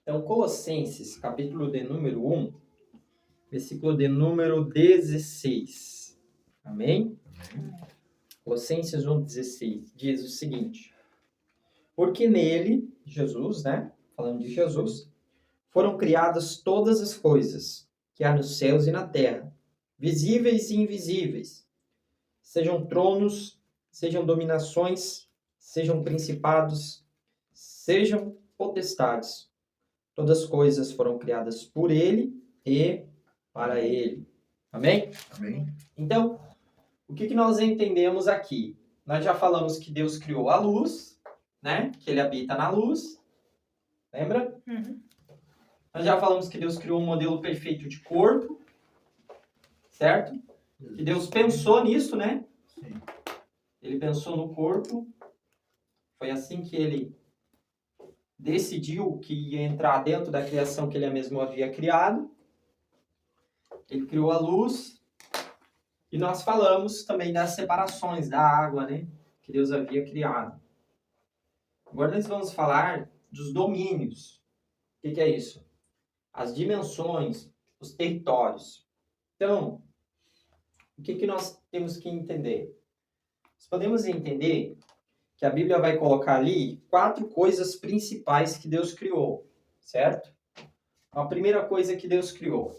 Então, Colossenses, capítulo de número 1, versículo de número 16. Amém? Colossenses 1,16 diz o seguinte: porque nele, Jesus, né? Falando de Jesus, foram criadas todas as coisas que há nos céus e na terra, visíveis e invisíveis, sejam tronos, sejam dominações, sejam principados, sejam potestades. Todas as coisas foram criadas por ele e para ele. Amém? Amém. Então, o que nós entendemos aqui? Nós já falamos que Deus criou a luz, né? Que ele habita na luz. Lembra? Uhum. Nós já falamos que Deus criou um modelo perfeito de corpo. Certo? Que Deus pensou nisso, né? Sim. Ele pensou no corpo. Foi assim que ele decidiu que ia entrar dentro da criação que ele mesmo havia criado. Ele criou a luz. E nós falamos também das separações da água, né? Que Deus havia criado. Agora nós vamos falar dos domínios. O que é isso? As dimensões, os territórios. Então, o que nós temos que entender? Nós podemos entender que a Bíblia vai colocar ali 4 coisas principais que Deus criou, certo? A primeira coisa que Deus criou.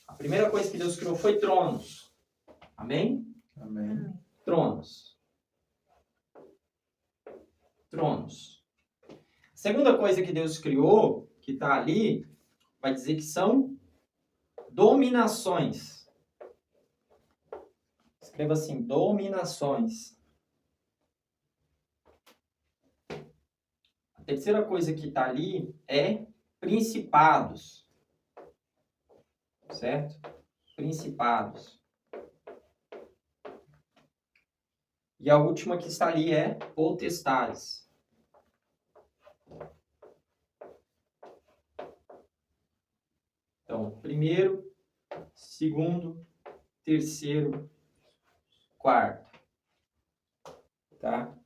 A primeira coisa que Deus criou foi tronos. Amém? Amém. Tronos. Tronos. A segunda coisa que Deus criou, que está ali, vai dizer que são dominações. Escreva assim, dominações. A terceira coisa que está ali é principados. Certo? Principados. E a última que está ali é potestades. Então, primeiro, segundo, terceiro, quarto. Tá?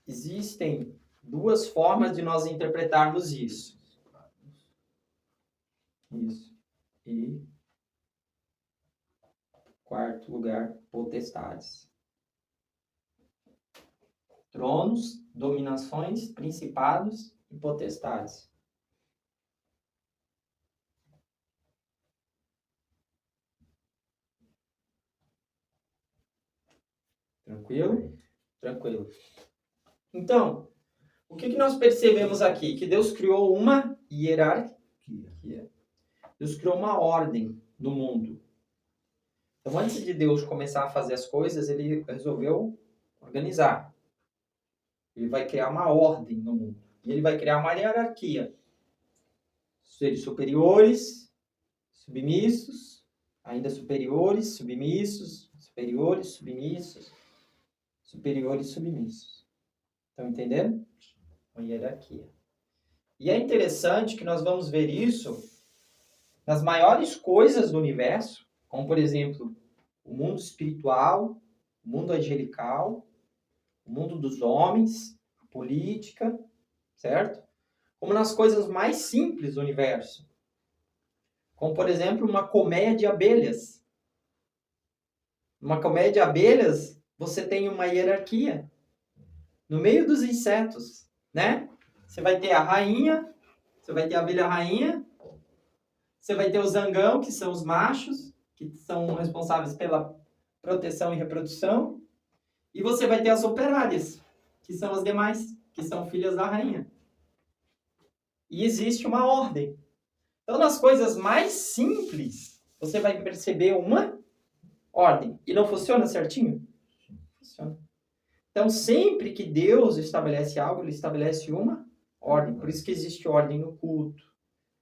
Existem 2 formas de nós interpretarmos isso. Isso. E quarto lugar, potestades. Tronos, dominações, principados e potestades. Tranquilo? Tranquilo. Então, o que nós percebemos aqui? Que Deus criou uma hierarquia. Deus criou uma ordem no mundo. Então, antes de Deus começar a fazer as coisas, ele resolveu organizar. Ele vai criar uma ordem no mundo. E ele vai criar uma hierarquia. Seres superiores, submissos, ainda superiores, submissos, superiores, submissos, superiores, submissos. Estão entendendo? Uma hierarquia. E é interessante que nós vamos ver isso nas maiores coisas do universo, como, por exemplo, o mundo espiritual, o mundo angelical, o mundo dos homens, a política, certo? Como nas coisas mais simples do universo. Como, por exemplo, uma colmeia de abelhas. Numa colmeia de abelhas, você tem uma hierarquia. No meio dos insetos, né? Você vai ter a rainha, você vai ter a abelha rainha, você vai ter o zangão, que são os machos, que são responsáveis pela proteção e reprodução, e você vai ter as operárias, que são as demais, que são filhas da rainha. E existe uma ordem. Então, nas coisas mais simples, você vai perceber uma ordem. E não funciona certinho? Funciona. Então, sempre que Deus estabelece algo, ele estabelece uma ordem. Por isso que existe ordem no culto.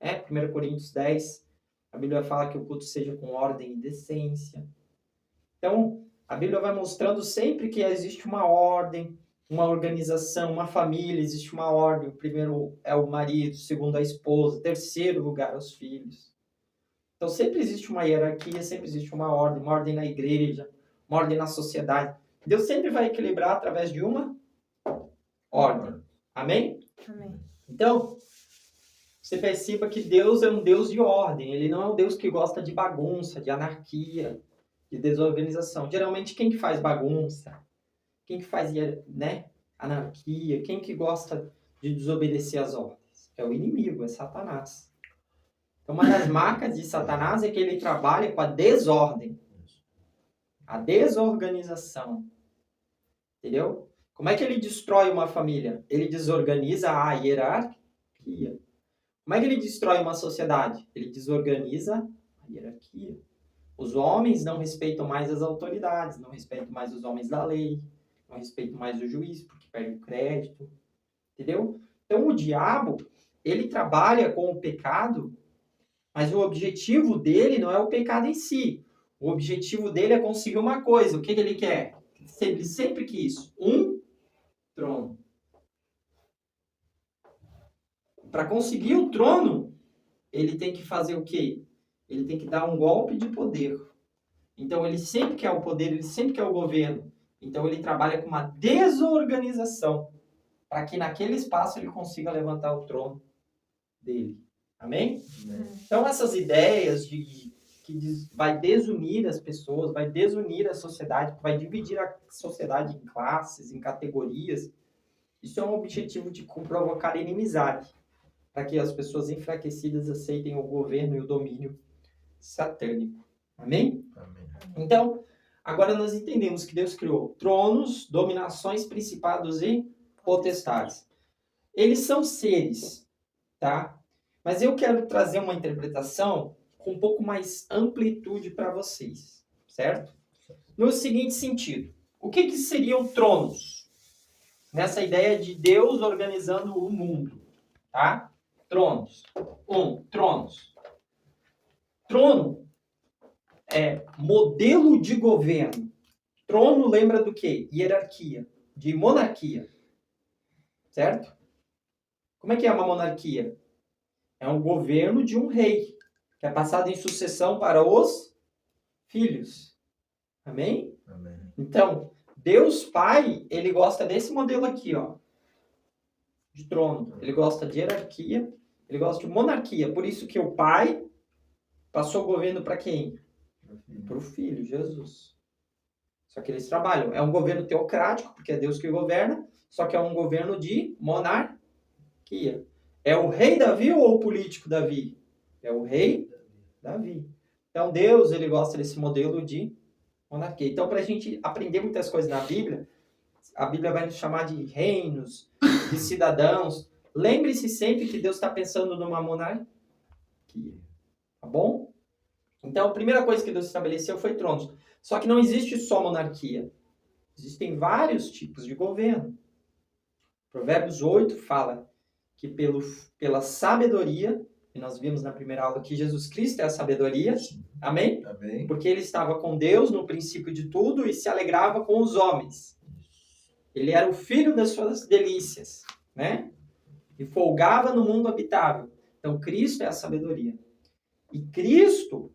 1 Coríntios 10, a Bíblia fala que o culto seja com ordem e decência. Então, a Bíblia vai mostrando sempre que existe uma ordem, uma organização, uma família, existe uma ordem. O primeiro é o marido, o segundo a esposa, terceiro lugar os filhos. Então, sempre existe uma hierarquia, sempre existe uma ordem na igreja, uma ordem na sociedade. Deus sempre vai equilibrar através de uma ordem. Amém? Amém. Então, você perceba que Deus é um Deus de ordem. Ele não é um Deus que gosta de bagunça, de anarquia, de desorganização. Geralmente, quem que faz bagunça? Quem que faz, né, anarquia? Quem que gosta de desobedecer às ordens? É o inimigo, é Satanás. Então, uma das marcas de Satanás é que ele trabalha com a desordem, a desorganização. Entendeu? Como é que ele destrói uma família? Ele desorganiza a hierarquia. Como é que ele destrói uma sociedade? Ele desorganiza a hierarquia. Os homens não respeitam mais as autoridades, não respeitam mais os homens da lei, não respeitam mais o juiz, porque perde o crédito. Entendeu? Então, o diabo, ele trabalha com o pecado, mas o objetivo dele não é o pecado em si. O objetivo dele é conseguir uma coisa. O que ele quer? Sempre quis. Um trono. Para conseguir o trono, ele tem que fazer o quê? Ele tem que dar um golpe de poder. Então, ele sempre quer o poder, ele sempre quer o governo. Então, ele trabalha com uma desorganização para que naquele espaço ele consiga levantar o trono dele. Amém? Então, essas ideias vai desunir as pessoas, vai desunir a sociedade, vai dividir a sociedade em classes, em categorias. Isso é um objetivo de provocar inimizade, para que as pessoas enfraquecidas aceitem o governo e o domínio satânico. Amém? Amém. Então, agora nós entendemos que Deus criou tronos, dominações, principados e potestades. Eles são seres, tá? Mas eu quero trazer uma interpretação com um pouco mais amplitude para vocês, certo? No seguinte sentido, o que seriam tronos? Nessa ideia de Deus organizando o mundo, tá? Tronos. Tronos. Trono é modelo de governo. Trono lembra do quê? Hierarquia, de monarquia. Certo? Como é que é uma monarquia? É um governo de um rei, que é passado em sucessão para os filhos. Amém? Amém. Então, Deus Pai, ele gosta desse modelo aqui, ó, de trono. Ele gosta de hierarquia, ele gosta de monarquia. Por isso que o Pai passou o governo para quem? Para o Filho, Jesus. Só que eles trabalham. É um governo teocrático, porque é Deus que governa, só que é um governo de monarquia. É o rei Davi ou o político Davi? É o rei Davi. Então, Deus, ele gosta desse modelo de monarquia. Então, para a gente aprender muitas coisas na Bíblia, a Bíblia vai nos chamar de reinos, de cidadãos. Lembre-se sempre que Deus está pensando numa monarquia. Tá bom? Então, a primeira coisa que Deus estabeleceu foi tronos. Só que não existe só monarquia. Existem vários tipos de governo. Provérbios 8 fala que pela sabedoria, e nós vimos na primeira aula que Jesus Cristo é a sabedoria, amém? Amém. Porque ele estava com Deus no princípio de tudo e se alegrava com os homens. Ele era o filho das suas delícias, né? E folgava no mundo habitável. Então, Cristo é a sabedoria. E Cristo,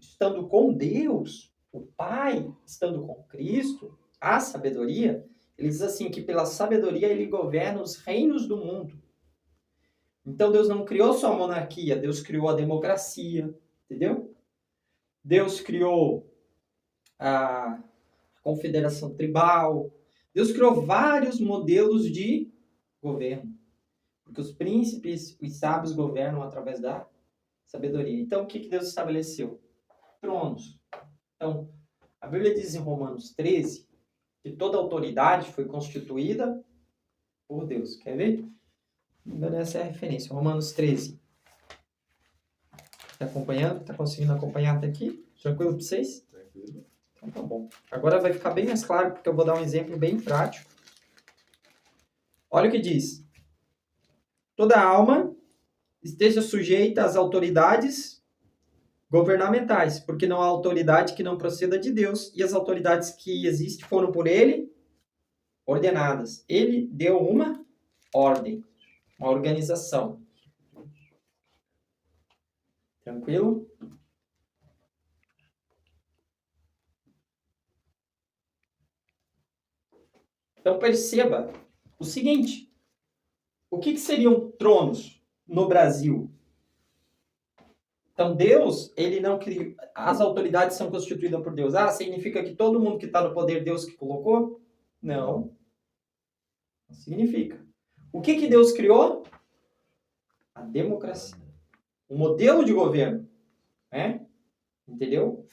estando com Deus, o Pai, estando com Cristo, a sabedoria, ele diz assim, que pela sabedoria ele governa os reinos do mundo. Então, Deus não criou só a monarquia, Deus criou a democracia, entendeu? Deus criou a confederação tribal, Deus criou vários modelos de governo, porque os príncipes, os sábios governam através da sabedoria. Então, o que Deus estabeleceu? Tronos. Então, a Bíblia diz em Romanos 13 que toda autoridade foi constituída por Deus. Quer ver? Essa é a referência, Romanos 13. Está acompanhando? Está conseguindo acompanhar até aqui? Tranquilo para vocês? Tranquilo. Então tá bom. Agora vai ficar bem mais claro, porque eu vou dar um exemplo bem prático. Olha o que diz. Toda alma esteja sujeita às autoridades governamentais, porque não há autoridade que não proceda de Deus, e as autoridades que existem foram por ele ordenadas. Ele deu uma ordem, uma organização. Tranquilo? Então perceba o seguinte: o que seriam tronos no Brasil? Então, Deus, ele não cria. As autoridades são constituídas por Deus. Ah, significa que todo mundo que está no poder, Deus que colocou? Não. Não significa. O que Deus criou? A democracia. O modelo de governo. Né? Entendeu?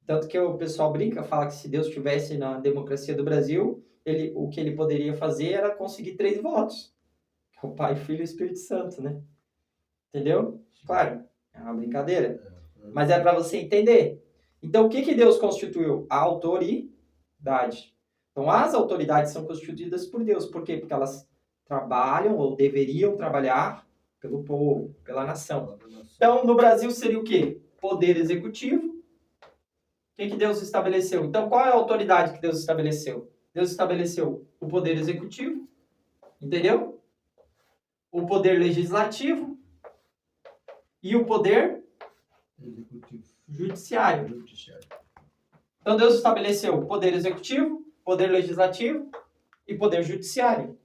Tanto que o pessoal brinca, fala que se Deus estivesse na democracia do Brasil, o que ele poderia fazer era conseguir 3 votos. Que é o Pai, Filho e Espírito Santo, né? Entendeu? Claro, é uma brincadeira. Mas é para você entender. Então, o que Deus constituiu? A autoridade. Então, as autoridades são constituídas por Deus. Por quê? Porque elas trabalham ou deveriam trabalhar pelo povo, pela nação. Então, no Brasil seria o quê? Poder executivo. O que Deus estabeleceu? Então, qual é a autoridade que Deus estabeleceu? Deus estabeleceu o poder executivo, entendeu? O poder legislativo e o poder judiciário. Então, Deus estabeleceu o poder executivo, poder legislativo e poder judiciário.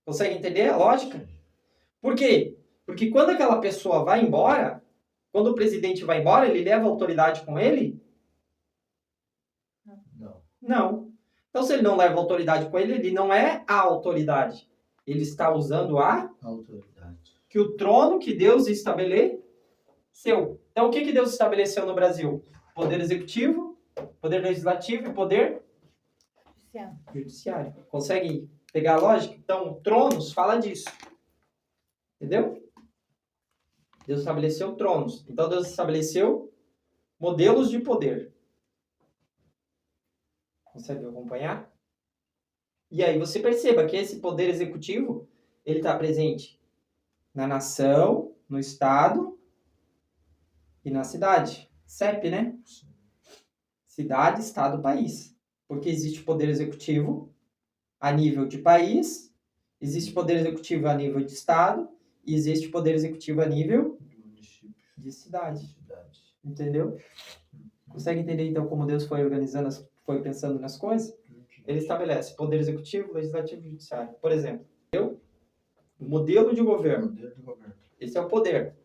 Consegue entender a lógica? Por quê? Porque quando aquela pessoa vai embora, quando o presidente vai embora, ele leva a autoridade com ele? Não. Então, se ele não leva a autoridade com ele, ele não é a autoridade. Ele está usando a autoridade. Que o trono que Deus estabeleceu. Então, o que Deus estabeleceu no Brasil? Poder executivo, poder legislativo e poder judiciário. Consegue pegar a lógica? Então, tronos fala disso. Entendeu? Deus estabeleceu tronos. Então, Deus estabeleceu modelos de poder. Consegue acompanhar? E aí você perceba que esse poder executivo, ele está presente na nação, no estado e na cidade. CEP, né? Cidade, estado, país. Porque existe poder executivo a nível de país, existe poder executivo a nível de estado e existe poder executivo a nível de cidade. Entendeu? Consegue entender, então, como Deus foi organizando, foi pensando nas coisas? Ele estabelece poder executivo, legislativo e judiciário. Por exemplo, o modelo de governo. Esse é o poder.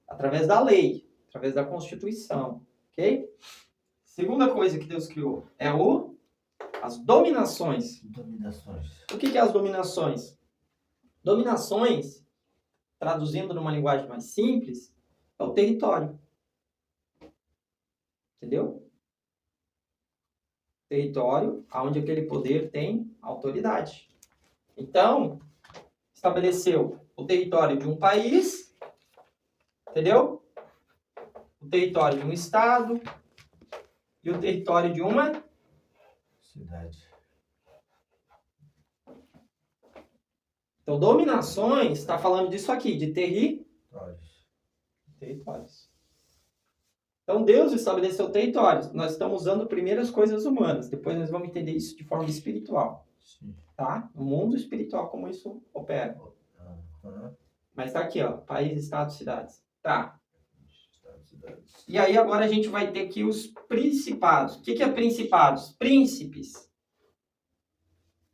Através da lei, através da Constituição. Ok? Segunda coisa que Deus criou é as dominações. O que é as dominações? Dominações, traduzindo numa linguagem mais simples, é o território. Entendeu? Território onde aquele poder tem autoridade. Então, estabeleceu o território de um país, entendeu? O território de um estado e o território de uma cidade. Então, dominações está falando disso aqui, de territórios. Então, Deus estabeleceu territórios. Nós estamos usando primeiro as coisas humanas. Depois nós vamos entender isso de forma espiritual. Sim. Tá? No mundo espiritual, como isso opera. Mas tá aqui, ó. País, estado, cidades. Tá. E aí, agora a gente vai ter aqui os principados. O que é principados? Príncipes.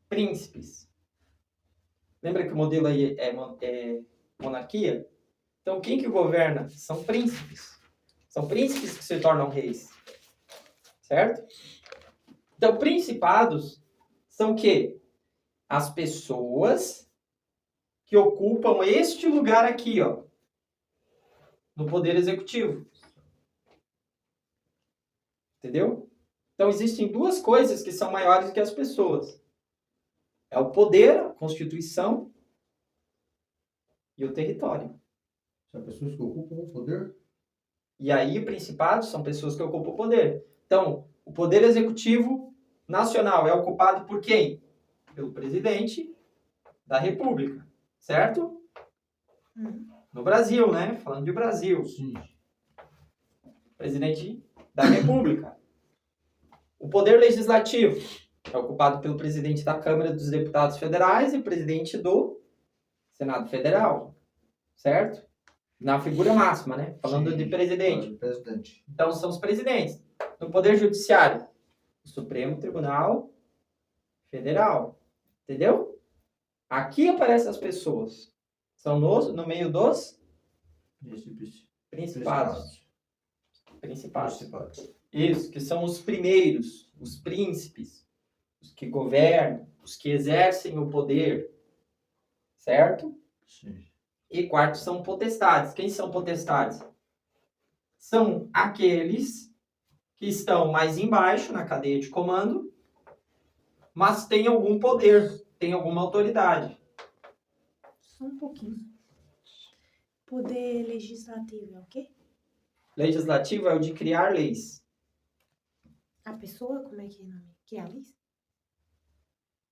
Príncipes. Lembra que o modelo aí é monarquia? Então, quem que governa? São príncipes. São príncipes que se tornam reis. Certo? Então, principados são o quê? As pessoas que ocupam este lugar aqui, ó, no poder executivo. Entendeu? Então, existem duas coisas que são maiores que as pessoas. É o poder, a Constituição e o território. São pessoas que ocupam o poder? E aí, principados são pessoas que ocupam o poder. Então, o poder executivo nacional é ocupado por quem? Pelo presidente da República, certo? No Brasil, né? Falando de Brasil. Sim. Presidente da República. O poder legislativo é ocupado pelo presidente da Câmara dos Deputados Federais e presidente do Senado Federal, certo? Na figura máxima, né? Falando Sim, de presidente. Presidente. Então, são os presidentes. No Poder Judiciário, o Supremo Tribunal Federal. Entendeu? Aqui aparecem as pessoas. São no meio dos principados. Isso, que são os primeiros, os príncipes, os que governam, os que exercem o poder. Certo? Sim. E quarto são potestades. Quem são potestades? São aqueles que estão mais embaixo na cadeia de comando, mas têm algum poder, têm alguma autoridade. Só um pouquinho. Poder legislativo é o quê? Legislativo é o de criar leis. A pessoa, como é que é o nome? Que é a lei?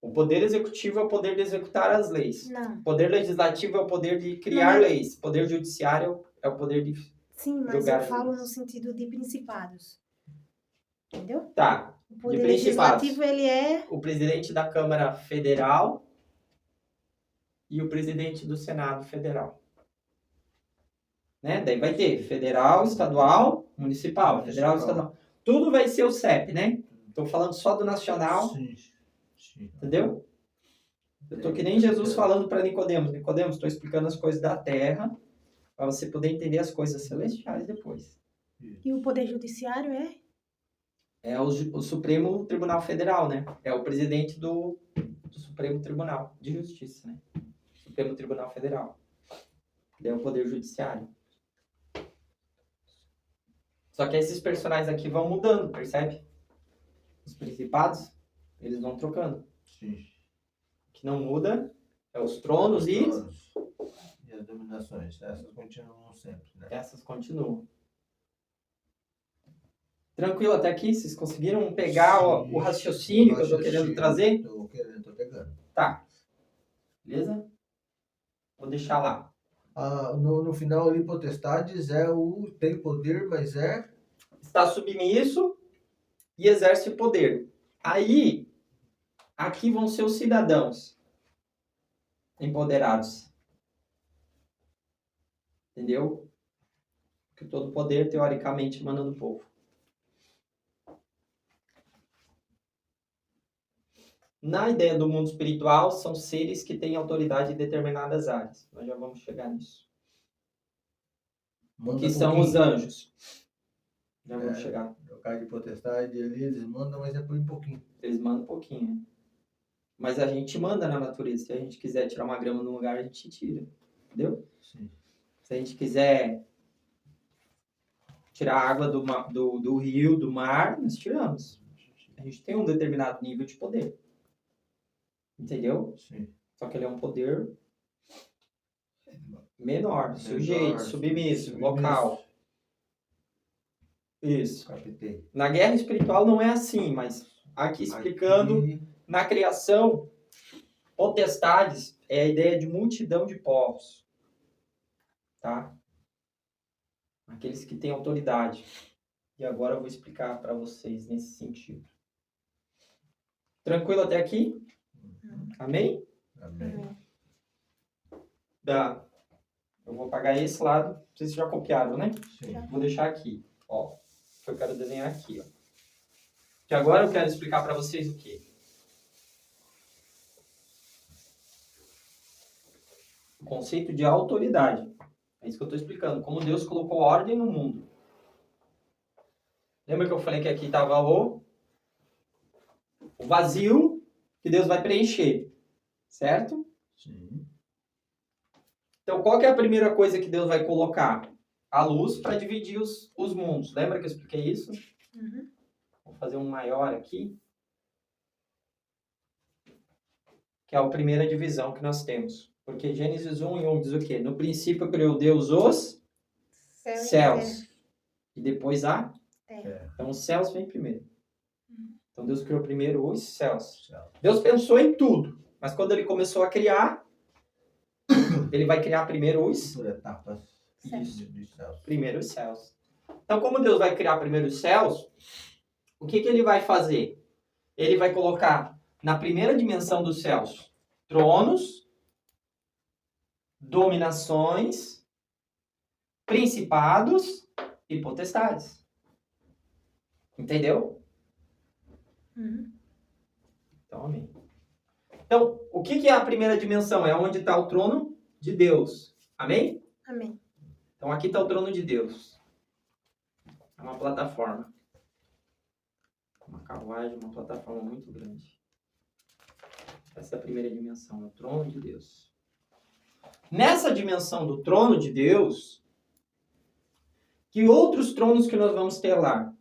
O poder executivo é o poder de executar as leis. Não. O poder legislativo é o poder de criar leis. O poder judiciário é o poder de Sim, mas julgar eu falo leis. no sentido de principados. Entendeu? Tá. O poder De principados. legislativo, ele é... O presidente da Câmara Federal e o presidente do Senado Federal. Né? Daí vai ter federal, estadual, municipal, federal, estadual. Tudo vai ser o CEP, né? Estou falando só do nacional. Sim. Entendeu? Eu tô que nem Jesus falando para Nicodemos. Nicodemos, estou explicando as coisas da terra para você poder entender as coisas celestiais depois. E o poder judiciário é? É o Supremo Tribunal Federal, né? É o presidente do Supremo Tribunal de Justiça, né? Supremo Tribunal Federal. Ele é o poder judiciário. Só que esses personagens aqui vão mudando, percebe? Os principados, eles vão trocando. Sim. O que não muda é os tronos e as dominações. Essas continuam sempre, né? essas continuam. Tranquilo até aqui? Vocês conseguiram pegar o raciocínio que eu estou querendo trazer? Tô pegando. Tá. Beleza? Vou deixar lá. No final ali, potestades tem poder, mas Está submisso e exerce o poder. Aí, aqui vão ser os cidadãos empoderados. Entendeu? Que todo poder, teoricamente, emana do povo. Na ideia do mundo espiritual, são seres que têm autoridade em determinadas áreas. Nós já vamos chegar nisso. Que são os anjos. Já vamos chegar. No caso de potestade ali, eles mandam, mas é por um pouquinho. Eles mandam um pouquinho. Mas a gente manda na natureza. Se a gente quiser tirar uma grama num lugar, a gente tira. Entendeu? Sim. Se a gente quiser tirar água do rio, do mar, nós tiramos. A gente tem um determinado nível de poder. Entendeu? Sim. Só que ele é um poder menor, sujeito, submisso, local. Isso. Captei. Na guerra espiritual não é assim, mas aqui explicando, na criação, potestades é a ideia de multidão de povos. Tá? Aqueles que têm autoridade. E agora eu vou explicar para vocês nesse sentido. Tranquilo até aqui? Amém? Amém. Dá. Eu vou apagar esse lado. Vocês já copiaram, né? Sim. Vou deixar aqui. Ó, eu quero desenhar aqui, ó. Que agora eu quero explicar para vocês o quê? O conceito de autoridade. É isso que eu estou explicando. Como Deus colocou ordem no mundo. Lembra que eu falei que aqui estava o vazio que Deus vai preencher. Certo? Sim. Então, qual que é a primeira coisa que Deus vai colocar? A luz para dividir os mundos. Lembra que eu expliquei isso? Uhum. Vou fazer um maior aqui. Que é a primeira divisão que nós temos. Porque Gênesis 1:1 diz o quê? No princípio criou Deus os céus. E depois a terra. Então, os céus vem primeiro. Então, Deus criou primeiro os céus. Deus pensou em tudo. Mas quando ele começou a criar, ele vai criar primeiro os... Por etapas. Isso. Dos céus. Primeiro os céus. Então, como Deus vai criar primeiro os céus, o que ele vai fazer? Ele vai colocar na primeira dimensão dos céus tronos, dominações, principados e potestades. Entendeu? Uhum. Então, amém. Então, o que é a primeira dimensão? É onde está o trono de Deus. Amém? Amém. Então, aqui está o trono de Deus. É uma plataforma. Uma carruagem, uma plataforma muito grande. Essa é a primeira dimensão, é o trono de Deus. Nessa dimensão do trono de Deus, que outros tronos que nós vamos ter lá?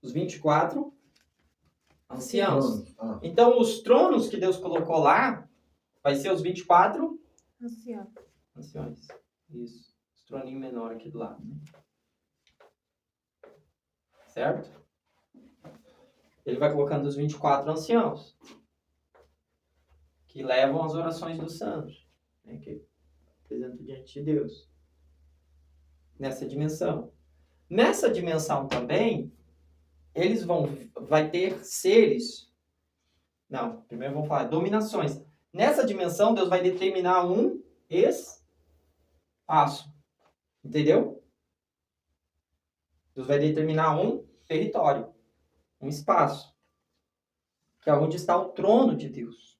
Os 24 anciãos. Então, os tronos que Deus colocou lá, vai ser os 24 anciões. Isso. Os troninhos menores aqui do lado. Né? Certo? Ele vai colocando os 24 anciãos, que levam as orações dos santos, né? Que apresentam diante de Deus. Nessa dimensão. Nessa dimensão também, vai ter seres. Não, primeiro vamos falar dominações. Nessa dimensão, Deus vai determinar um espaço. Entendeu? Deus vai determinar um território, um espaço, que é onde está o trono de Deus.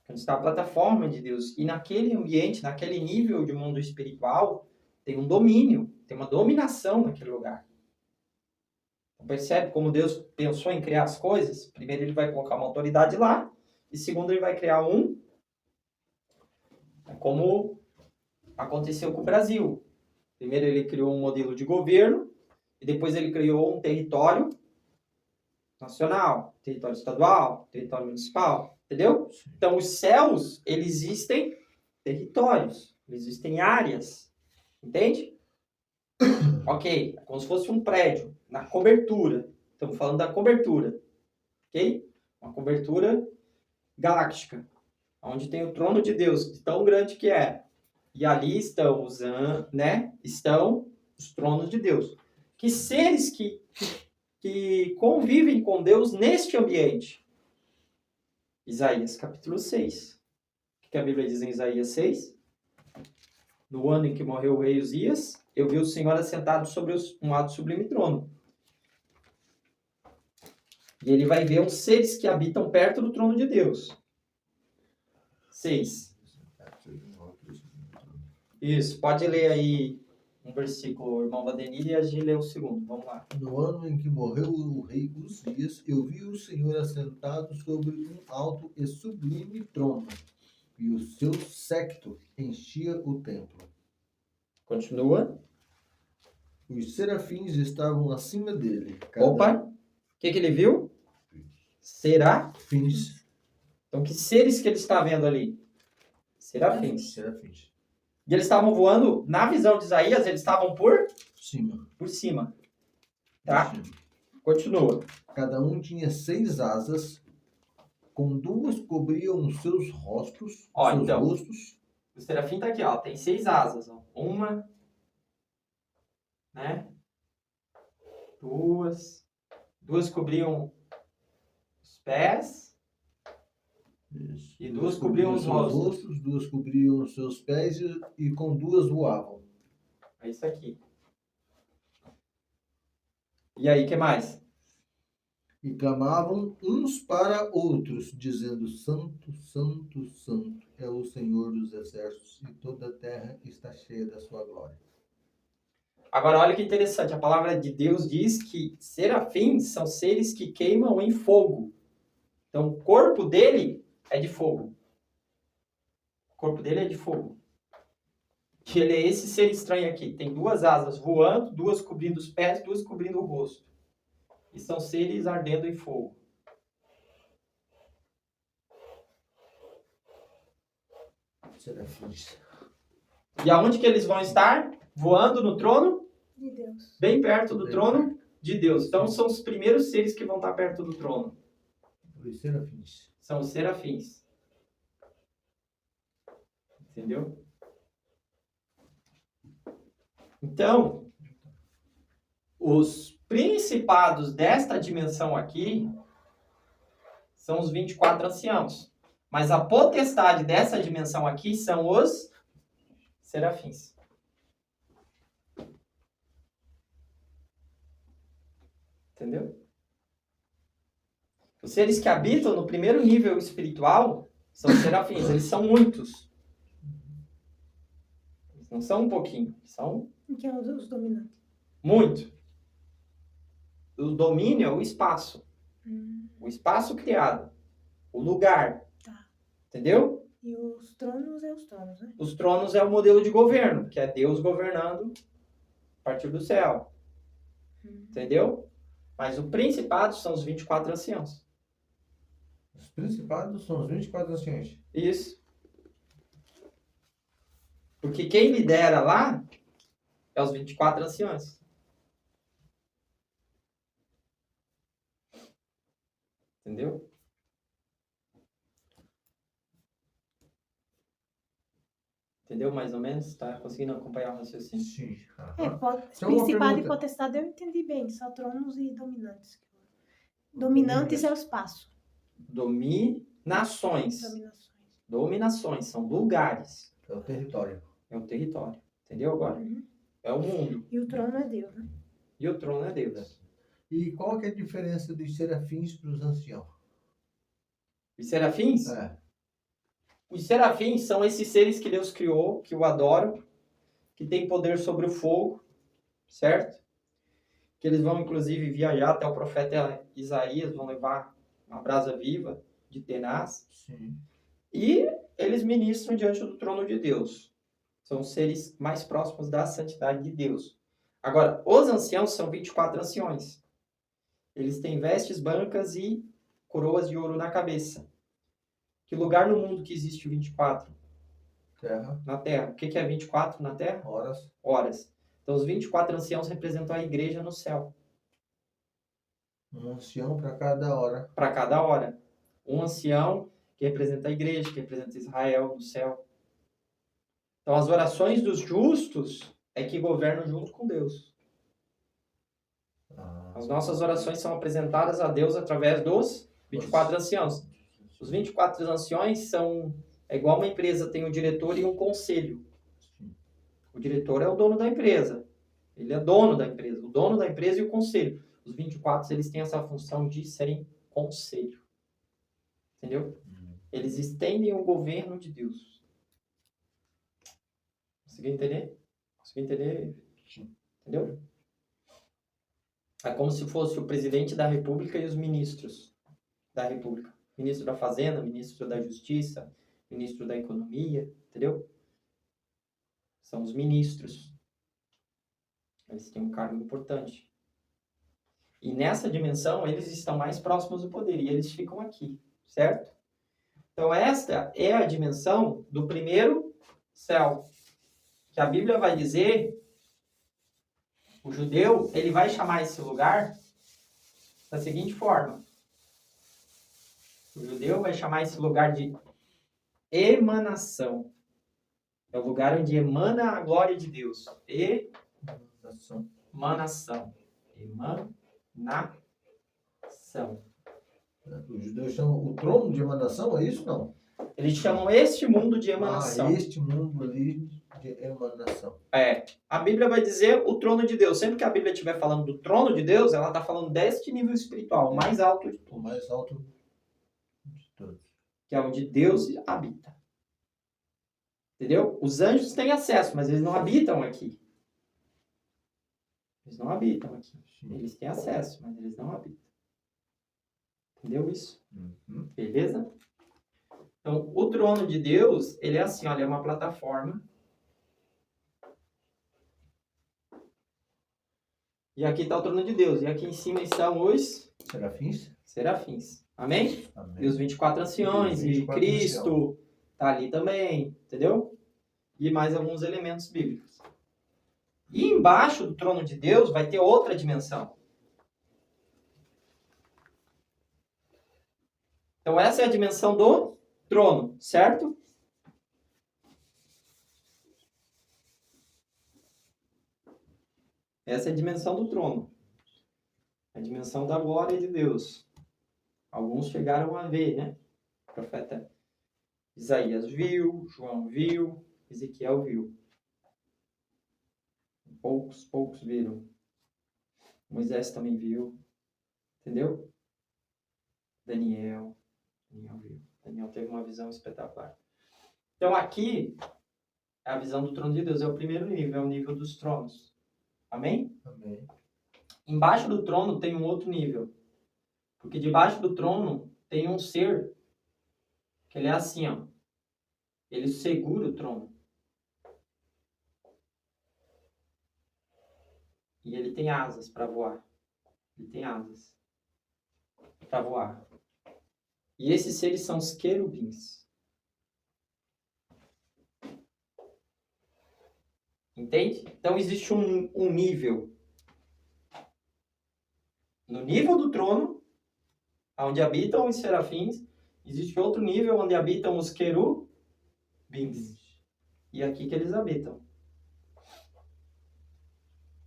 Onde está a plataforma de Deus. E naquele ambiente, naquele nível de mundo espiritual, tem um domínio, tem uma dominação naquele lugar. Percebe como Deus pensou em criar as coisas? Primeiro, ele vai colocar uma autoridade lá. E segundo, ele vai criar como aconteceu com o Brasil. Primeiro, ele criou um modelo de governo. E depois, ele criou um território nacional, território estadual, território municipal. Entendeu? Então, os céus, eles existem territórios. Eles existem áreas. Entende? Ok, como se fosse um prédio, na cobertura. Estamos falando da cobertura. Ok? Uma cobertura galáctica. Onde tem o trono de Deus, tão grande que é. E ali estão estão os tronos de Deus. Que seres que convivem com Deus neste ambiente. Isaías capítulo 6. O que a Bíblia diz em Isaías 6? No ano em que morreu o rei Uzias, eu vi o Senhor assentado sobre um alto sublime trono. E ele vai ver os seres que habitam perto do trono de Deus. 6. Isso, pode ler aí um versículo, irmão Vadenir, e a gente lê o segundo. Vamos lá. No ano em que morreu o rei Uzias, eu vi o Senhor assentado sobre um alto e sublime trono, e o seu séquito enchia o templo. Continua. Os serafins estavam acima dele. Opa! O que ele viu? Serafins. Então, que seres que ele está vendo ali? Serafins. Serafins. E eles estavam voando, na visão de Isaías, eles estavam por cima. Tá? Continua. Cada um tinha 6 asas, com 2 cobriam os seus rostos, rostos. O serafim está aqui, ó, tem 6 asas. Ó. 1, né? 2. 2 cobriam os pés. Isso. E 2 cobriam os rostos. 2 cobriam os seus pés e com 2 voavam. É isso aqui. E aí, o que mais? E clamavam uns para outros, dizendo: Santo, Santo, Santo é o Senhor dos exércitos, e toda a terra está cheia da sua glória. Agora, olha que interessante. A palavra de Deus diz que serafins são seres que queimam em fogo. Então, o corpo dele é de fogo. O corpo dele é de fogo. Que ele é esse ser estranho aqui. Tem 2 asas voando, 2 cobrindo os pés, 2 cobrindo o rosto. E são seres ardendo em fogo. Serafins. E aonde que eles vão estar? Voando no trono? De Deus. Bem perto do trono de Deus. Então, são os primeiros seres que vão estar perto do trono. Os serafins. São os serafins. Entendeu? Então, os principados desta dimensão aqui são os 24 anciãos. Mas a potestade dessa dimensão aqui são os serafins. Entendeu? Os seres que habitam no primeiro nível espiritual são os serafins. Eles são muitos. Eles não são um pouquinho. São E quem é os dominantes? muito. O domínio é o espaço. Hum. O espaço criado. O lugar. Tá. Entendeu? E os tronos é os tronos, né? Os tronos é o modelo de governo, que é Deus governando a partir do céu. Entendeu? Mas o principado são os 24 anciãos. Os principados são os 24 anciões. Isso. Porque quem lidera lá é os 24 anciões. Entendeu? Entendeu mais ou menos? Tá conseguindo acompanhar o raciocínio? Sim. Então, uma Principado e pergunta. potestade eu entendi bem, só tronos e dominantes. Dominantes é o espaço. Dominações. Dominações. Dominações são lugares. É o território. É o território. Entendeu agora? Uhum. É o mundo. E o trono é Deus, né? E o trono é Deus. E qual que é a diferença dos serafins para os anciãos? Os serafins? É. Os serafins são esses seres que Deus criou, que o adoram, que têm poder sobre o fogo, certo? Que eles vão, inclusive, viajar até o profeta Isaías, vão levar uma brasa viva de tenaz. Sim. E eles ministram diante do trono de Deus. São os seres mais próximos da santidade de Deus. Agora, os anciãos são 24 anciões. Eles têm vestes brancas e coroas de ouro na cabeça. Que lugar no mundo que existe o 24? Terra. Na Terra. O que é 24 na Terra? Horas. Horas. Então, os 24 anciãos representam a igreja no céu. Um ancião para cada hora. Para cada hora. Um ancião que representa a igreja, que representa Israel no céu. Então, as orações dos justos é que governam junto com Deus. As nossas orações são apresentadas a Deus através dos 24 anciãos. Os 24 anciões são... É igual uma empresa, tem um diretor e um conselho. O diretor é o dono da empresa. Ele é dono da empresa. O dono da empresa e o conselho. Os 24, eles têm essa função de serem conselho. Entendeu? Eles estendem o governo de Deus. Conseguiu entender? Conseguiu entender? Entendeu? É como se fosse o presidente da República e os ministros da República. Ministro da Fazenda, ministro da Justiça, ministro da Economia, entendeu? São os ministros. Eles têm um cargo importante. E nessa dimensão, eles estão mais próximos do poder e eles ficam aqui, certo? Então, esta é a dimensão do primeiro céu. Que a Bíblia vai dizer, o judeu, ele vai chamar esse lugar da seguinte forma. O judeu vai chamar esse lugar de emanação. É o lugar onde emana a glória de Deus. Emanação. Emanação. Os judeus chamam o trono de emanação, é isso não? Eles chamam este mundo de emanação. Este mundo ali de emanação. É. A Bíblia vai dizer o trono de Deus. Sempre que a Bíblia estiver falando do trono de Deus, ela está falando deste nível espiritual, o mais alto de O todos. mais alto de todos. Que é onde Deus habita. Entendeu? Os anjos têm acesso, mas eles não habitam aqui. Eles não habitam aqui. Eles têm acesso, mas eles não habitam. Entendeu isso? Uhum. Beleza? Então, o trono de Deus, ele é assim, olha, é uma plataforma. E aqui está o trono de Deus. E aqui em cima estão os Serafins? serafins. Amém? Amém. E os 24 anciões, E os e 24 Cristo está ali também, entendeu? E mais alguns elementos bíblicos. E embaixo do trono de Deus vai ter outra dimensão. Então essa é a dimensão do trono, certo? Essa é a dimensão do trono. A dimensão da glória de Deus. Alguns chegaram a ver, né? O profeta Isaías viu, João viu, Ezequiel viu. Poucos viram. Moisés também viu. Entendeu? Daniel viu. Daniel teve uma visão espetacular. Então aqui, a visão do trono de Deus é o primeiro nível, é o nível dos tronos. Amém? Amém. Embaixo do trono tem um outro nível. Porque debaixo do trono tem um ser que ele é assim, ó. Ele segura o trono. E ele tem asas para voar. Ele tem asas para voar. E esses seres são os querubins. Entende? Então existe um nível. No nível do trono, onde habitam os serafins, existe outro nível onde habitam os querubins. E é aqui que eles habitam.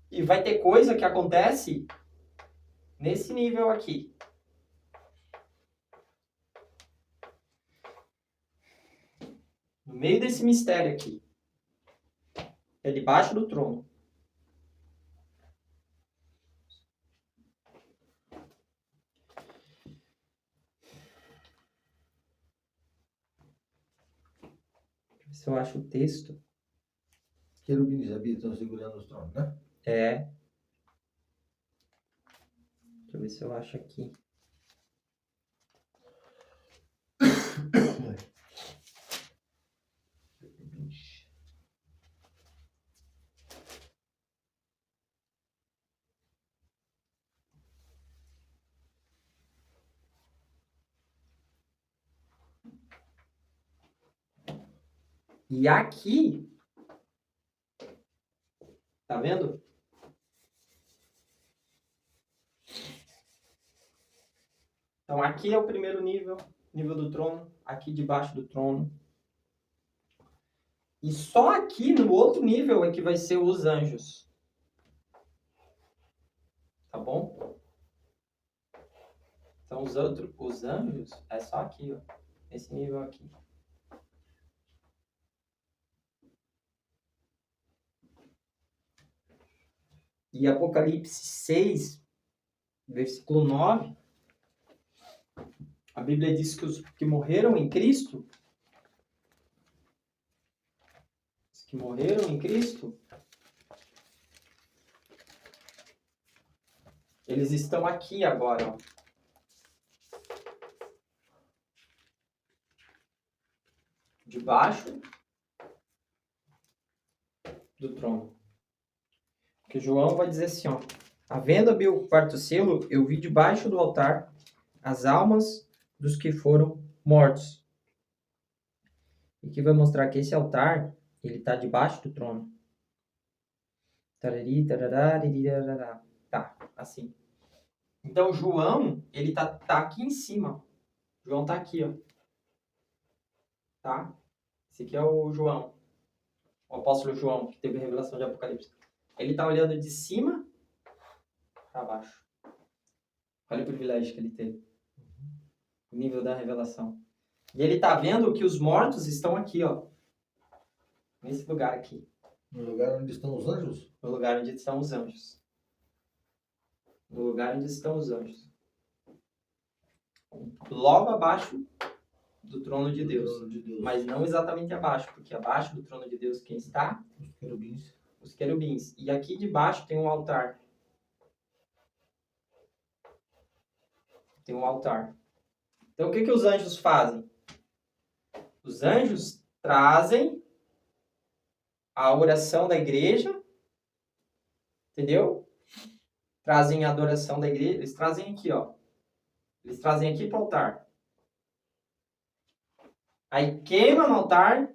E vai ter coisa que acontece nesse nível aqui. No meio desse mistério aqui. É debaixo do trono. Deixa eu ver se eu acho o texto. Querubins habitam segurando os tronos, né? É. Deixa eu ver se eu acho aqui. E aqui, tá vendo? Então aqui é o primeiro nível, nível do trono, aqui debaixo do trono. E só aqui no outro nível é que vai ser os anjos. Tá bom? Então os anjos é só aqui, ó, esse nível aqui. E Apocalipse 6, versículo 9, a Bíblia diz que os que morreram em Cristo, eles estão aqui agora, ó. Debaixo do trono. Porque João vai dizer assim, ó. Havendo aberto o quarto selo, eu vi debaixo do altar as almas dos que foram mortos. E que vai mostrar que esse altar, ele está debaixo do trono. Tarari, tarará, tarará. Tá, assim. Então, João, ele tá aqui em cima. João tá aqui, ó. Tá? Esse aqui é o João. O apóstolo João, que teve a revelação de Apocalipse. Ele tá olhando de cima para baixo. Olha o privilégio que ele teve. O nível da revelação. E ele tá vendo que os mortos estão aqui, ó. Nesse lugar aqui. No lugar onde estão os anjos? No lugar onde estão os anjos. No lugar onde estão os anjos. Logo abaixo do trono de Deus. Mas não exatamente abaixo, porque abaixo do trono de Deus quem está? Os querubins. Os querubins. E aqui debaixo tem um altar. Tem um altar. Então o que os anjos fazem? Os anjos trazem a oração da igreja, entendeu? Trazem a adoração da igreja, eles trazem aqui, ó. Eles trazem aqui para o altar. Aí queima no altar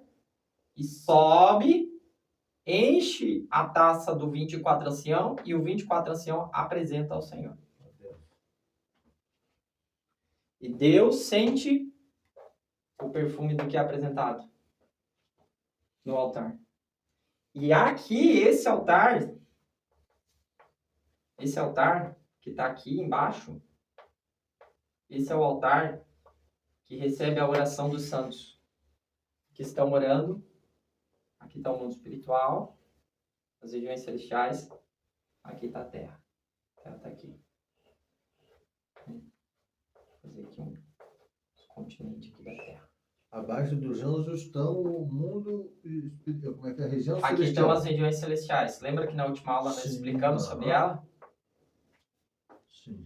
e sobe, enche a taça do 24 ancião e o 24 ancião apresenta ao Senhor. E Deus sente o perfume do que é apresentado no altar. E aqui, esse altar que está aqui embaixo, esse é o altar que recebe a oração dos santos, que estão orando. Aqui está o mundo espiritual, as regiões celestiais. Aqui está a terra. A terra está aqui. Vou fazer aqui um continente aqui da Terra. Abaixo dos anjos estão o mundo, como é que é? A região Aqui celestial. estão as regiões celestiais. Lembra que na última aula nós Sim, explicamos sobre ela? Sim.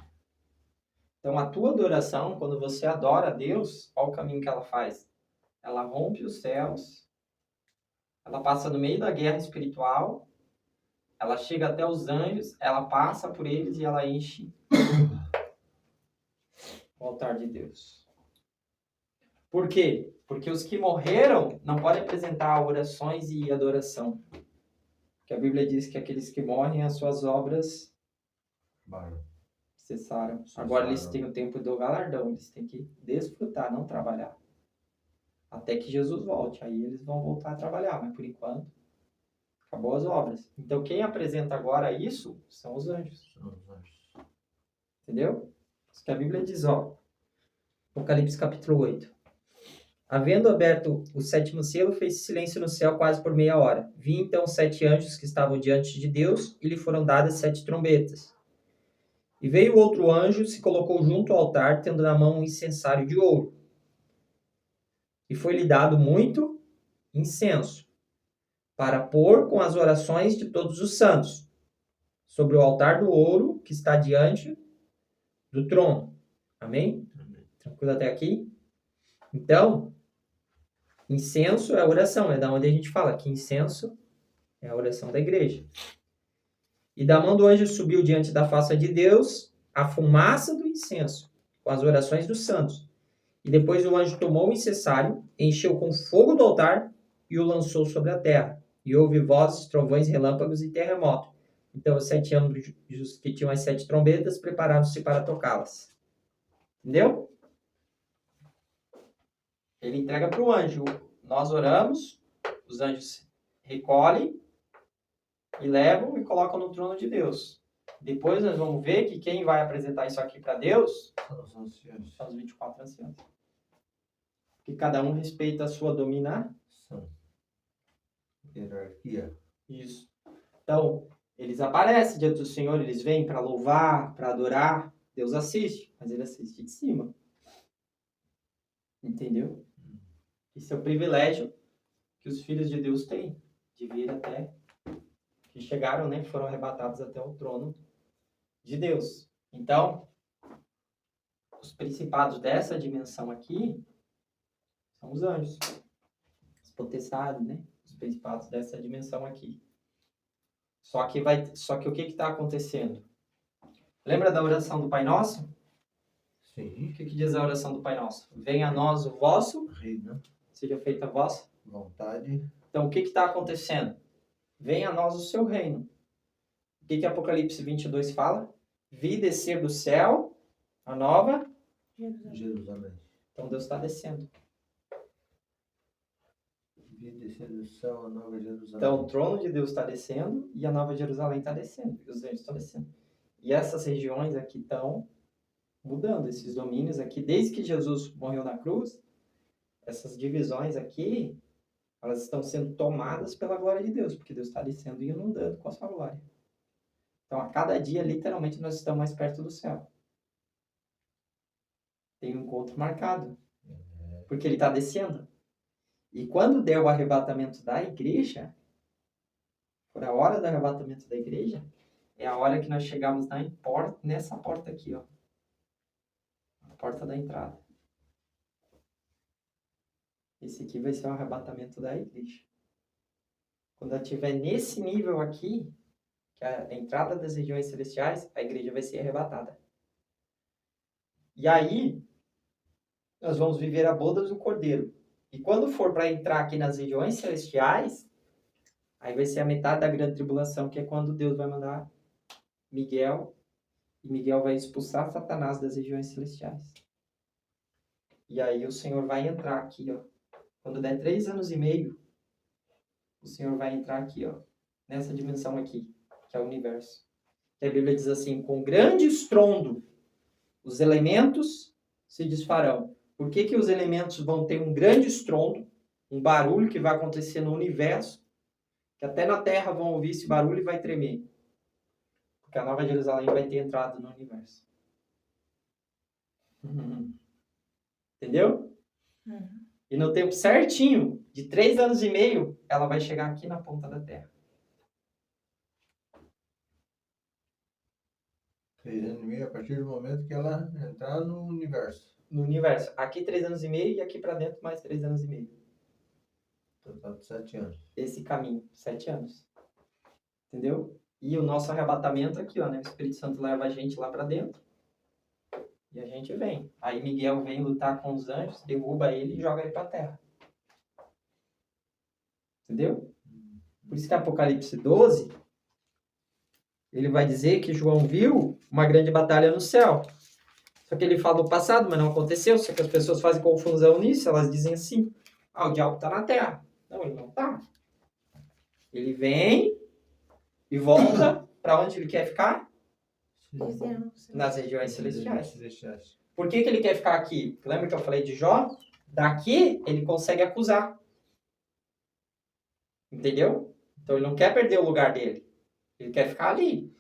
Então, a tua adoração, quando você adora a Deus, qual o caminho que ela faz? Ela rompe os céus, ela passa no meio da guerra espiritual, ela chega até os anjos, ela passa por eles e ela enche o altar de Deus. Por quê? Porque os que morreram não podem apresentar orações e adoração. Porque a Bíblia diz que aqueles que morrem, as suas obras cessaram. Agora eles têm o tempo do galardão, eles têm que desfrutar, não trabalhar. Até que Jesus volte, aí eles vão voltar a trabalhar, mas por enquanto, acabou as obras. Então quem apresenta agora isso são os anjos. Entendeu? Isso que a Bíblia diz, ó. Apocalipse capítulo 8. Havendo aberto o 7º selo, fez silêncio no céu quase por meia hora. Vi então 7 anjos que estavam diante de Deus, e lhe foram dadas 7 trombetas. E veio outro anjo, se colocou junto ao altar, tendo na mão um incensário de ouro. E foi-lhe dado muito incenso, para pôr com as orações de todos os santos, sobre o altar do ouro que está diante do trono. Amém? Tranquilo até aqui? Então, incenso é oração, é da onde a gente fala que incenso é a oração da igreja. E da mão do anjo subiu diante da face de Deus a fumaça do incenso, com as orações dos santos. E depois o anjo tomou o incensário, encheu com fogo do altar e o lançou sobre a terra. E houve vozes, trovões, relâmpagos e terremoto. Então os 7 anjos que tinham as 7 trombetas prepararam-se para tocá-las. Entendeu? Ele entrega para o anjo. Nós oramos, os anjos recolhem e levam e colocam no trono de Deus. Depois nós vamos ver que quem vai apresentar isso aqui para Deus são os 24 anciãos. Que cada um respeita a sua dominação. Hierarquia. Isso. Então, eles aparecem diante do Senhor, eles vêm para louvar, para adorar. Deus assiste, mas ele assiste de cima. Entendeu? Esse é o privilégio que os filhos de Deus têm, de vir até, que chegaram, né, foram arrebatados até o trono de Deus. Então, os principados dessa dimensão aqui são os anjos, os potestades, né, os principados dessa dimensão aqui. Só que o que está acontecendo? Lembra da oração do Pai Nosso? Sim. O que diz a oração do Pai Nosso? Venha a nós o vosso reino, seja feita a vossa vontade. Então, o que está acontecendo? Venha a nós o seu reino. O que Apocalipse 22 fala? Vi descer do céu a nova Jerusalém. Então, Deus está descendo. Vi descer do céu a nova Jerusalém. Então, o trono de Deus está descendo e a nova Jerusalém está descendo. E os anjos estão descendo. E essas regiões aqui estão mudando. Esses domínios aqui, desde que Jesus morreu na cruz, essas divisões aqui, elas estão sendo tomadas pela glória de Deus, porque Deus está descendo e inundando com a sua glória. Então, a cada dia, literalmente, nós estamos mais perto do céu. Tem um encontro marcado, porque ele está descendo. E quando der o arrebatamento da igreja, por a hora do arrebatamento da igreja, é a hora que nós chegamos nessa porta aqui, ó. A porta da entrada. Esse aqui vai ser o arrebatamento da igreja. Quando ela estiver nesse nível aqui, que é a entrada das regiões celestiais, a igreja vai ser arrebatada. E aí, nós vamos viver a boda do Cordeiro. E quando for para entrar aqui nas regiões celestiais, aí vai ser a metade da grande tribulação, que é quando Deus vai mandar Miguel, e Miguel vai expulsar Satanás das regiões celestiais. E aí o Senhor vai entrar aqui, ó. Quando der 3 anos e meio, o Senhor vai entrar aqui, ó, nessa dimensão aqui, que é o universo. Que a Bíblia diz assim, com grande estrondo, os elementos se desfarão. Por que os elementos vão ter um grande estrondo, um barulho que vai acontecer no universo, que até na Terra vão ouvir esse barulho e vai tremer? Porque a Nova Jerusalém vai ter entrado no universo. Entendeu? E no tempo certinho, de 3 anos e meio, ela vai chegar aqui na ponta da Terra. 3 anos e meio, a partir do momento que ela entrar no universo. No universo. Aqui 3 anos e meio e aqui para dentro mais 3 anos e meio. Total de 7 anos. Esse caminho, 7 anos. Entendeu? E o nosso arrebatamento aqui, ó, né? O Espírito Santo leva a gente lá para dentro. E a gente vem. Aí Miguel vem lutar com os anjos, derruba ele e joga ele para a terra. Entendeu? Por isso que Apocalipse 12, ele vai dizer que João viu uma grande batalha no céu. Só que ele fala do passado, mas não aconteceu. Só que as pessoas fazem confusão nisso. Elas dizem assim, o diabo está na terra. Não, ele não está. Ele vem e volta para onde ele quer ficar? Nas regiões celestiais. Por que ele quer ficar aqui? Lembra que eu falei de Jó? Daqui ele consegue acusar. Entendeu? Então ele não quer perder o lugar dele. Ele quer ficar ali.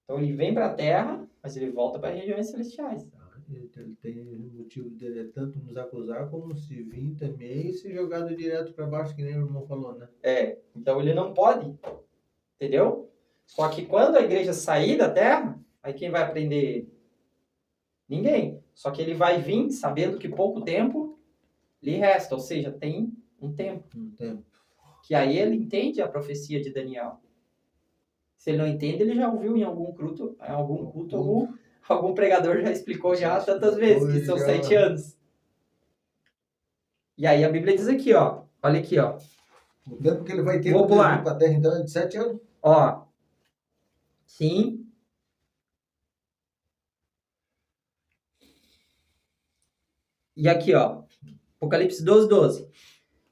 Então ele vem para a terra, mas ele volta para as regiões celestiais. Ele tem o motivo dele é tanto nos acusar como se vir também e ser jogado direto para baixo, que nem o irmão falou, né? Então ele não pode. Entendeu? Só que quando a igreja sair da terra, aí quem vai aprender ele? Ninguém. Só que ele vai vir sabendo que pouco tempo lhe resta. Ou seja, tem um tempo. Que aí ele entende a profecia de Daniel. Se ele não entende, ele já ouviu em algum culto, algum pregador já explicou já tantas vezes, que são 7 anos. E aí a Bíblia diz aqui, ó. Olha aqui, ó. O tempo que ele vai ter para a terra, então, é de 7 anos? Ó. Sim. E aqui, ó. Apocalipse 12, 12.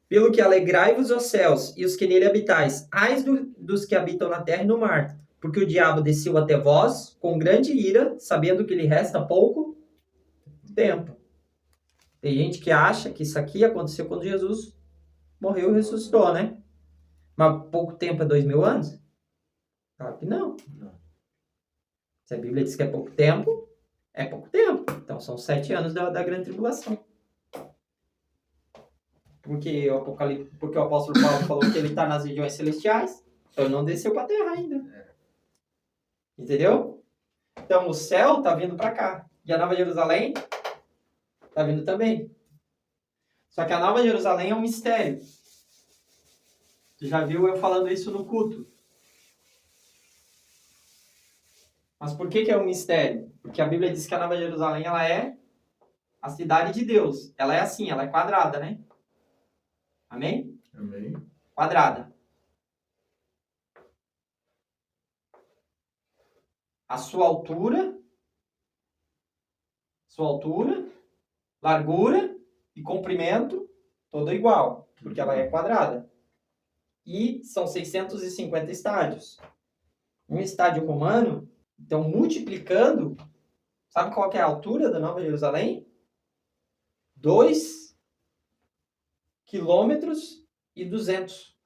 Pelo que alegrai-vos os céus e os que nele habitais, ai dos que habitam na terra e no mar, porque o diabo desceu até vós com grande ira, sabendo que lhe resta pouco tempo. Tem gente que acha que isso aqui aconteceu quando Jesus morreu e ressuscitou, né? Mas pouco tempo é 2000 anos? Claro que não. Se a Bíblia diz que é pouco tempo, é pouco tempo. Então são 7 anos da grande tribulação. Porque o apóstolo Paulo falou que ele está nas regiões celestiais, então ele não desceu para a terra ainda. Entendeu? Então o céu está vindo para cá. E a Nova Jerusalém está vindo também. Só que a Nova Jerusalém é um mistério. Você já viu eu falando isso no culto. Mas por que é um mistério? Porque a Bíblia diz que a Nova Jerusalém ela é a cidade de Deus. Ela é assim, ela é quadrada, né? Amém? Amém. Quadrada. A sua altura, largura e comprimento, todo igual, porque ela é quadrada. E são 650 estádios. Um estádio romano, então multiplicando, sabe qual que é a altura da Nova Jerusalém? 2 quilômetros e 200.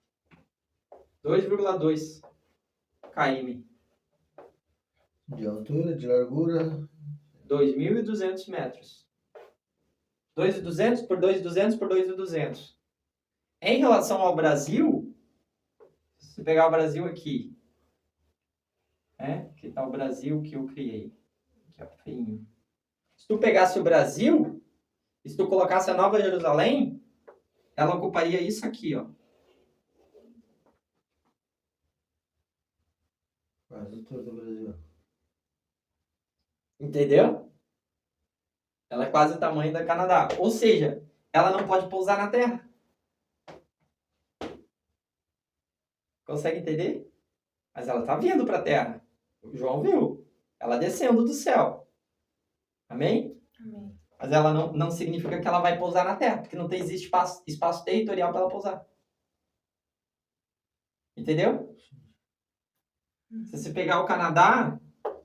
2,2 km. De altura, de largura. 2.200 metros. 2.200 por 2.200 por 2.200. Em relação ao Brasil, se você pegar o Brasil aqui, que tá o Brasil que eu criei. Aqui, ó, feinho. Se tu pegasse o Brasil, e se tu colocasse a Nova Jerusalém, ela ocuparia isso aqui, ó. Quase todo o Brasil. Entendeu? Ela é quase o tamanho da Canadá. Ou seja, ela não pode pousar na Terra. Consegue entender? Mas ela está vindo para a Terra. O João viu. Ela descendo do céu. Amém? Amém. Mas ela não significa que ela vai pousar na Terra, porque não existe espaço territorial para ela pousar. Entendeu? Se você pegar o Canadá,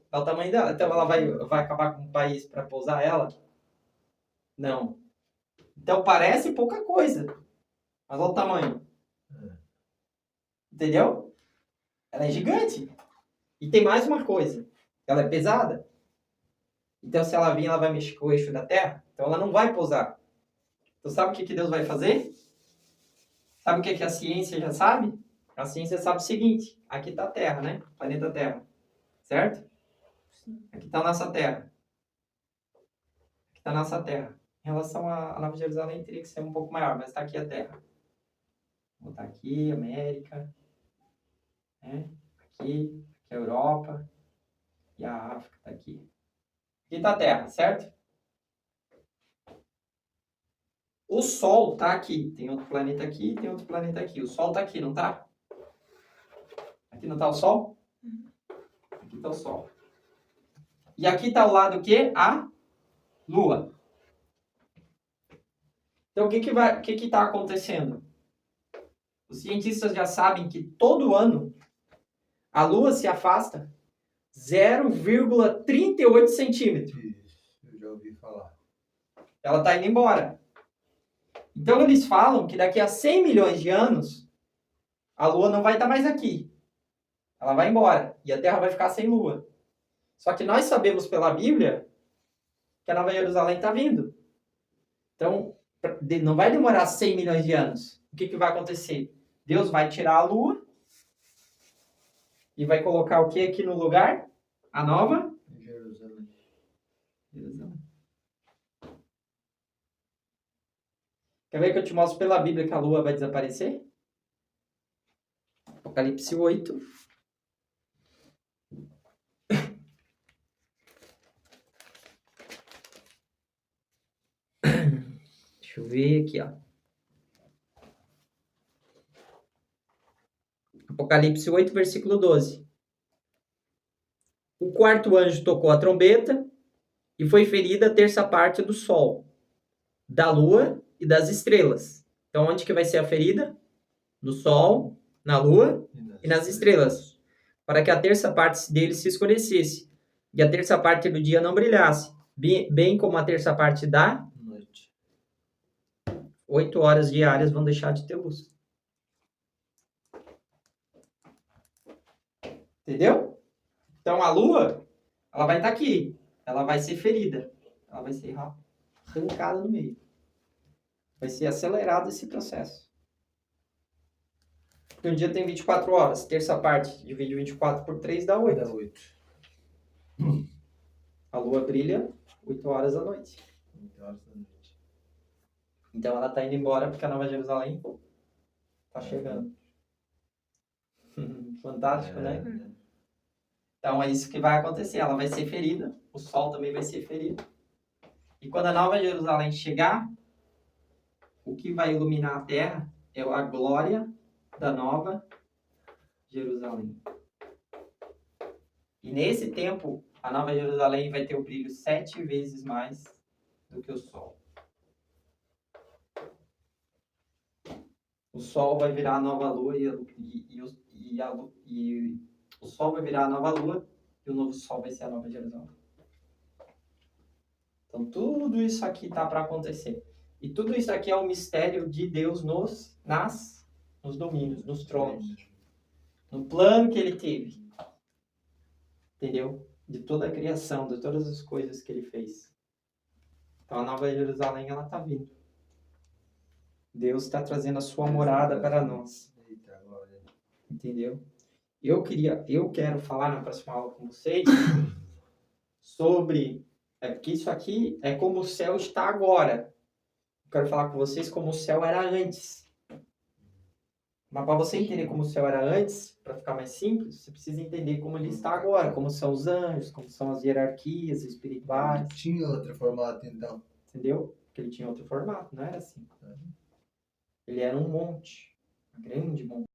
é o tamanho dela. Então ela vai acabar com um país para pousar ela? Não. Então parece pouca coisa. Mas olha o tamanho. Entendeu? Ela é gigante. E tem mais uma coisa. Ela é pesada. Então, se ela vir, ela vai mexer com o eixo da Terra. Então, ela não vai pousar. Então, sabe o que Deus vai fazer? Sabe o que a ciência já sabe? A ciência sabe o seguinte. Aqui está a Terra, né? Planeta Terra. Certo? Sim. Aqui está a nossa Terra. Aqui está a nossa Terra. Em relação à Nova Jerusalém, teria que ser um pouco maior, mas está aqui a Terra. Vou botar aqui, América. Né? Aqui a Europa. E a África está aqui. Aqui está a Terra, certo? O Sol está aqui. Tem outro planeta aqui, tem outro planeta aqui. O Sol está aqui, não está? Aqui não está o Sol? Aqui está o Sol. E aqui está ao lado o quê? A Lua. Então, o que está acontecendo? Os cientistas já sabem que todo ano a Lua se afasta 0,38 centímetros. Isso, eu já ouvi falar. Ela está indo embora. Então, eles falam que daqui a 100 milhões de anos, a Lua não vai estar mais aqui. Ela vai embora. E a Terra vai ficar sem Lua. Só que nós sabemos pela Bíblia que a Nova Jerusalém está vindo. Então, não vai demorar 100 milhões de anos. O que vai acontecer? Deus vai tirar a Lua e vai colocar o que aqui no lugar? A Nova Jerusalém. Quer ver que eu te mostro pela Bíblia que a Lua vai desaparecer? Apocalipse 8. Deixa eu ver aqui, ó. Apocalipse 8, versículo 12. O quarto anjo tocou a trombeta e foi ferida a terça parte do sol, da lua e das estrelas. Então, onde que vai ser a ferida? No sol, na lua e nas estrelas. Para que a terça parte deles se escurecesse e a terça parte do dia não brilhasse, bem como a terça parte da noite. 8 horas diárias vão deixar de ter luz. Entendeu? Então a lua, ela vai estar aqui. Ela vai ser ferida. Ela vai ser arrancada no meio. Vai ser acelerado esse processo. Porque um dia tem 24 horas. Terça parte, divide 24 por 3 dá 8. Dá 8. A lua brilha 8 horas da noite. 8 horas da noite. Então ela está indo embora porque a Nova Jerusalém está chegando. Fantástico, né? Então é isso que vai acontecer. Ela vai ser ferida. O sol também vai ser ferido. E quando a Nova Jerusalém chegar, o que vai iluminar a terra é a glória da Nova Jerusalém. E nesse tempo, a Nova Jerusalém vai ter o brilho 7 vezes mais do que o sol. O sol vai virar a nova lua e o sol vai virar a nova lua e o novo sol vai ser a Nova Jerusalém. Então tudo isso aqui está para acontecer. E tudo isso aqui é o mistério de Deus nos domínios, nos tronos. No plano que ele teve. Entendeu? De toda a criação, de todas as coisas que ele fez. Então a Nova Jerusalém, ela está vindo. Deus está trazendo a sua morada para nós. Entendeu? Eu quero falar na próxima aula com vocês sobre... porque isso aqui é como o céu está agora. Eu quero falar com vocês como o céu era antes. Mas para você entender como o céu era antes, para ficar mais simples, você precisa entender como ele está agora. Como são os anjos, como são as hierarquias espirituais. Tinha outro formato, então. Entendeu? Porque ele tinha outro formato, não era assim. Ele era um monte. Um grande monte.